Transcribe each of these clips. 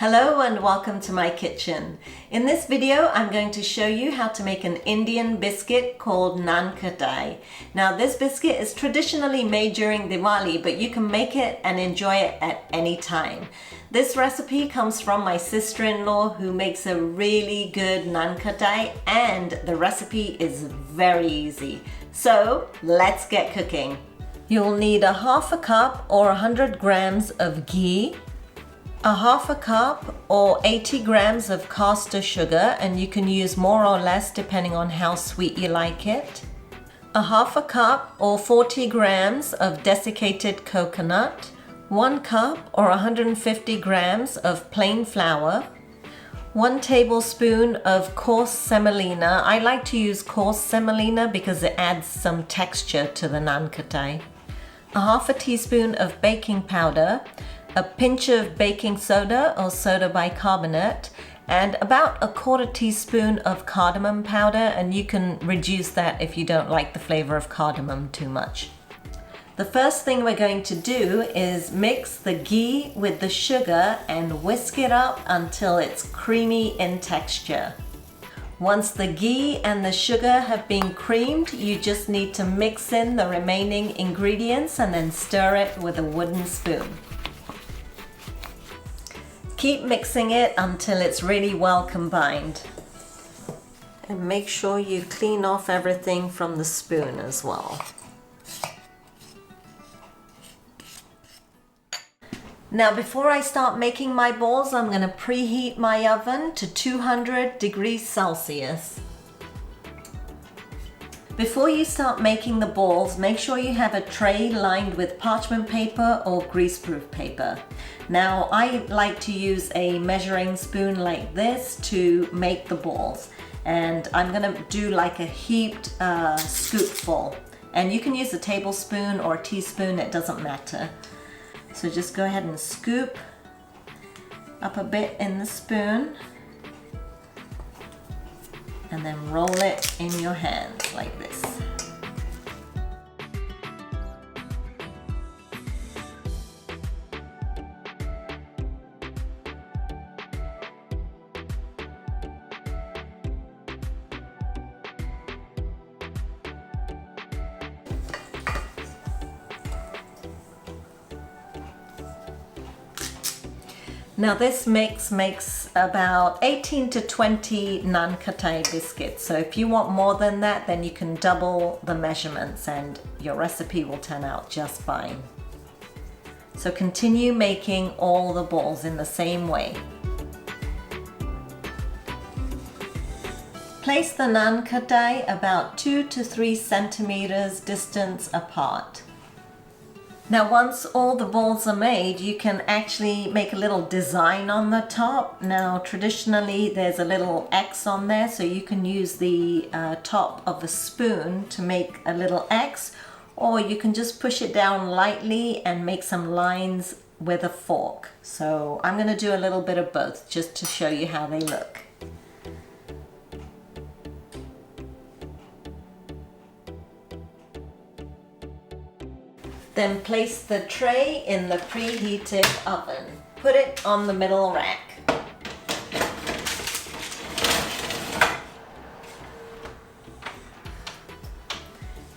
Hello and welcome to my kitchen. In this video I'm going to show you how to make an Indian biscuit called Nan Khatai. Now this biscuit is traditionally made during Diwali, but you can make it and enjoy it at any time. This recipe comes from my sister-in-law who makes a really good Nan Khatai, and the recipe is very easy. So let's get cooking. You'll need a half a cup or 100 grams of ghee, a half a cup or 80 grams of caster sugar, and you can use more or less depending on how sweet you like it, a half a cup or 40 grams of desiccated coconut, 1 cup or 150 grams of plain flour, 1 tablespoon of coarse semolina. I like to use coarse semolina because it adds some texture to the Nan Khatai, a half a teaspoon of baking powder, a pinch of baking soda or soda bicarbonate, and about a 1/4 teaspoon of cardamom powder, and you can reduce that if you don't like the flavor of cardamom too much. The first thing we're going to do is mix the ghee with the sugar and whisk it up until it's creamy in texture. Once the ghee and the sugar have been creamed, you just need to mix in the remaining ingredients and then stir it with a wooden spoon. Keep mixing it until it's really well combined. And make sure you clean off everything from the spoon as well. Now before I start making my balls, I'm going to preheat my oven to 200 degrees Celsius. Before you start making the balls, make sure you have a tray lined with parchment paper or greaseproof paper. Now I like to use a measuring spoon like this to make the balls, and I'm gonna do like a heaped scoopful, and you can use a tablespoon or a teaspoon, it doesn't matter. So just go ahead and scoop up a bit in the spoon and then roll it in your hands like this. Now this mix makes about 18 to 20 Nan Khatai biscuits. So if you want more than that, then you can double the measurements and your recipe will turn out just fine. So continue making all the balls in the same way. Place the Nan Khatai about 2 to 3 centimeters distance apart. Now once all the balls are made, you can actually make a little design on the top. Now traditionally there's a little X on there, so you can use the top of a spoon to make a little X, or you can just push it down lightly and make some lines with a fork. So I'm going to do a little bit of both just to show you how they look. Then place the tray in the preheated oven. Put it on the middle rack.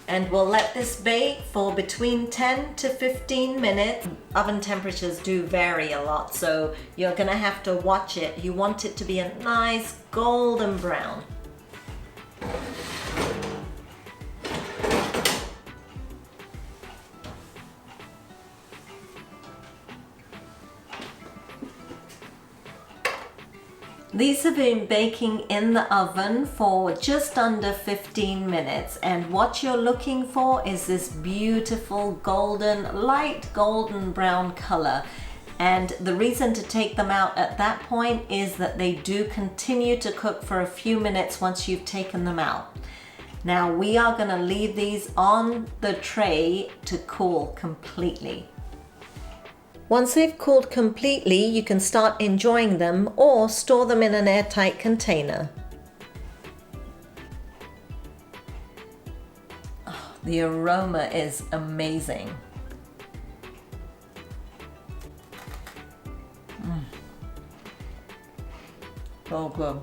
And we'll let this bake for between 10 to 15 minutes. Oven temperatures do vary a lot, so you're gonna have to watch it. You want it to be a nice golden brown. These have been baking in the oven for just under 15 minutes, and what you're looking for is this beautiful golden, light golden brown color. And the reason to take them out at that point is that they do continue to cook for a few minutes once you've taken them out. Now we are going to leave these on the tray to cool completely. Once they've cooled completely, you can start enjoying them or store them in an airtight container. Oh, the aroma is amazing. So good.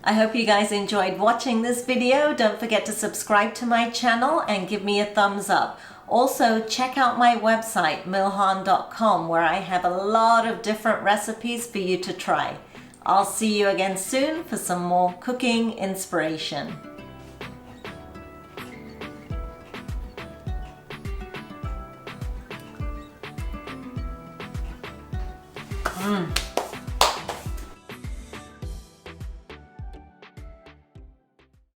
I hope you guys enjoyed watching this video. Don't forget to subscribe to my channel and give me a thumbs up. Also, check out my website, milhan.com, where I have a lot of different recipes for you to try. I'll see you again soon for some more cooking inspiration. Mmm.